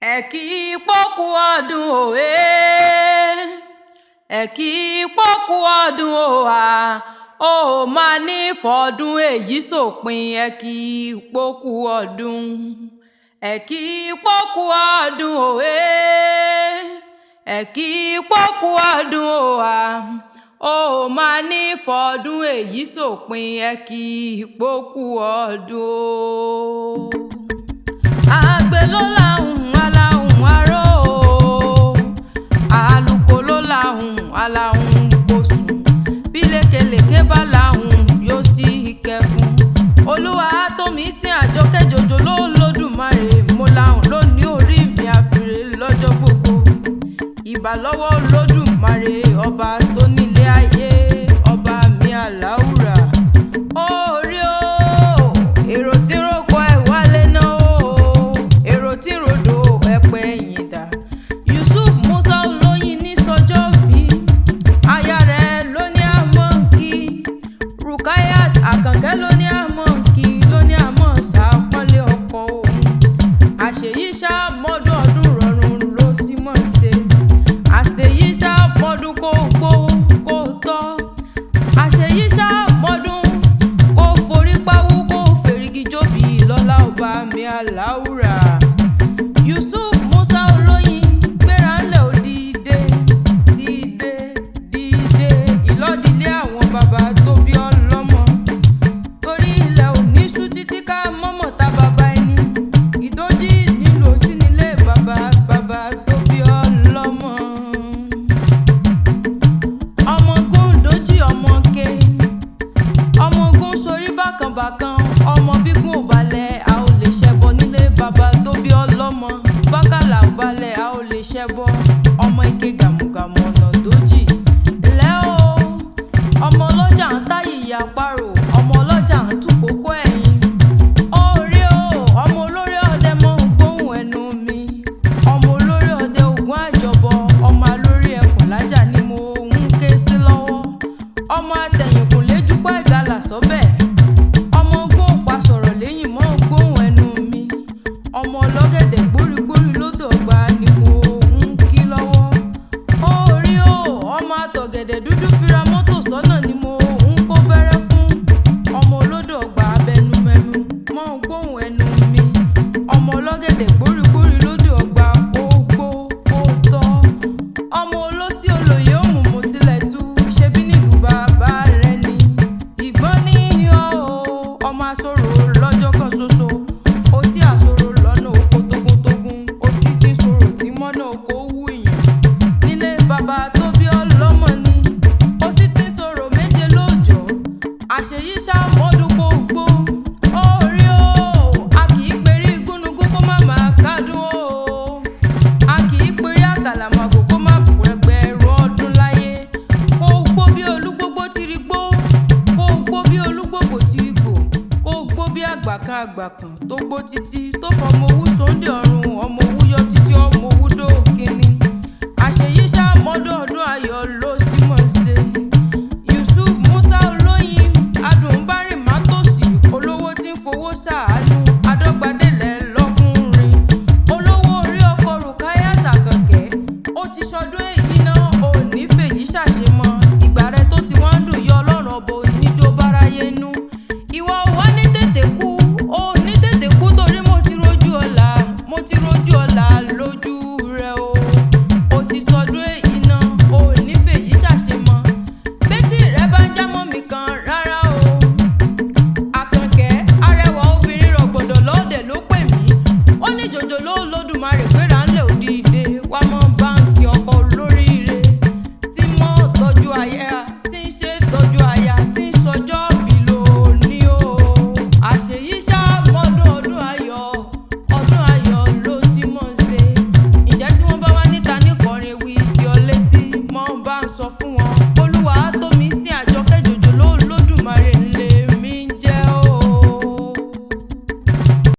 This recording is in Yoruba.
Ẹ̀kí pọ́kú ọdún òwe, ẹ̀kí pọ́kú ọdún òhà, ó máa ní fọdún èyí sòpin. Ẹ̀kí pọ́kú ọdún, ẹ̀kí pọ́kú ọdún òwe, ẹ̀kí pọ́kú ọdún òhà, ó máa ní fọdún èyí sòpin. Ẹ̀kí pọ́kú ọdún. Àgbẹ̀ ló láhùn aláhùn aró, àlùkò ló láhùn aláhùn kòsùn, bí lékelèké bá láhùn yóò sì kẹfun. Olúwa tó mi sin Àjọkẹ́ Jojolo Olodumare, mo láhùn lónìí orí mi àfìrè lọ́jọ́ gbogbo. Ìbà lọ́wọ́ Olódùmarè ọba tó nílé ayé, ọba mi àláùrà. Orí o, èrò tí ń ròkọ ẹ̀ wálé náà o, èrò tí ń rodò ẹ̀pẹ́ ẹ̀yìn dà. Yusuf Musa olóyin ní sọjọ́ bí, aya rẹ̀ ló ní àmọ́ kí. Rukayat Àkànkẹ́ ló ní àmọ́ kí, ló ní àmọ́ ṣàpọ́nlé ọkọ òun. Àṣeyí ṣá mọ́dún ọdún rọrùn ló sì mọ̀ ṣe. Àṣeyí ṣá mọ́dún kó gbó kó tọ́. Àṣeyí ṣá mọ́dún kó forí pawú kó fèrègì jóbi lọ́lá ọba mi àláùrà. Yusuf Musa olóyin gbéra ńlẹ̀ ó dìde dìde dìde, ìlọ́dìlé àwọn bàbá tó bí ọlọ́mọ. Torí ilẹ̀ ò ní ṣú títí ká mọ́mọ́ ta bàbá ẹni. Ìdójì nílò sí nílé bàbá bàbá tó bí ọlọ́mọ. Ọmọgún dójì ọmọ ké, ọmọgún sorí bákanbàkan, ọmọ bígún ò balẹ̀ a ò lè ṣẹbọ nílé bàbá tó bí ọlọ́mọ. Bákàlà ò balẹ̀ a ò lè ṣẹbọ, ọmọ ike gàmùgàmù ọ̀nà dójì. Lẹ́ o, ọmọ ọlọ́jà ń táyì ìyá parò, ọmọ ọlọ́jà ń tú kókó ẹ̀yìn. Orí o, ọmọ olórí ọdẹ mọ gbóhùn ẹnu mi, ọmọ olórí ọdẹ ògún àjọbọ, ọmọ alórí ẹkùn lájà ni mo ń ké sí lọ́wọ́. Ọmọ atẹ̀yìnkùn léjúpá ìgalà sọ́bẹ̀, ọmọ ogún òpá sọ̀rọ̀ lẹ́yìn mọ́ gbóhùn ẹnu mi, ọmọ ọlọ́gẹ̀dẹ̀ gbórígbórí lódò ọgbà ni mo ń kí lọ́wọ́. Orí o, ọmọ atọ̀gẹ̀dẹ̀ dúdú fira mọ́tò sọ́nà ni mo ń kó bẹ́rẹ́ fún, ọmọ olódò ọgbà abẹnumẹnu mọ́ gbóhùn ẹnu mi, ọmọ ọlọ́gẹ̀dẹ̀ gbórígbórí lódò ọgbà kó gbó kó tọ́. Ọmọ olóṣì olóyè òmùmù tilẹ̀ tú, ṣebí nílùú bàbá rẹ̀ ni. Ìgbọ́n ní iyọ̀ o, ọmọ àsorò lọ́jọ́ kan ṣoṣo, ó sì àsorò lọ́nà oko tógúntógún, ó sì ti sorò tí mọ́nà oko wú ìyàn. Nílé bàbá tó bí ọlọ́mọ ni, ó sì ti sorò méje lóòjọ́. Àṣeyí ṣá mọ́dún kó gbó. Orí o, a kì í perí gúnugún kó má máa kádùn o, a kì í perí àkàlàmàgò kó má pẹ̀gbẹ̀rún ọdún láyé. Kó gbó bí olúgbógbó ti rí gbó, kó gbó bí olúgbógbó ti gbò, kó gbó bí àgbàkan tó gbó títí tó fọmọ owú sóńdè ọ̀run, ọmọ owú yọ títí ọmọ owú dókínní. Àṣeyí ṣá mọ́dún ọdún ayọ̀ ló sì mọ̀ ṣe. Yusuf Musa olóyin adùnbárìn má tòsí, olówó tí ń fowó ṣàánú, adọ́gbadélẹ̀ lọ́kùnrin. Olówó orí ọkọ Rukayat Àkànkẹ́, ó ti ṣọdún èyí náà ò ní fèyí ṣàṣemọ́. Ìgbà rẹ tó ti wá ń dùn yọ ọlọ́run ọba oníjó báráyé nú. Ìwọ wá ní tètè kú, ó ní tètè kú torí mo ti rójú ọ̀la, mo ti rójú ọ̀la lójú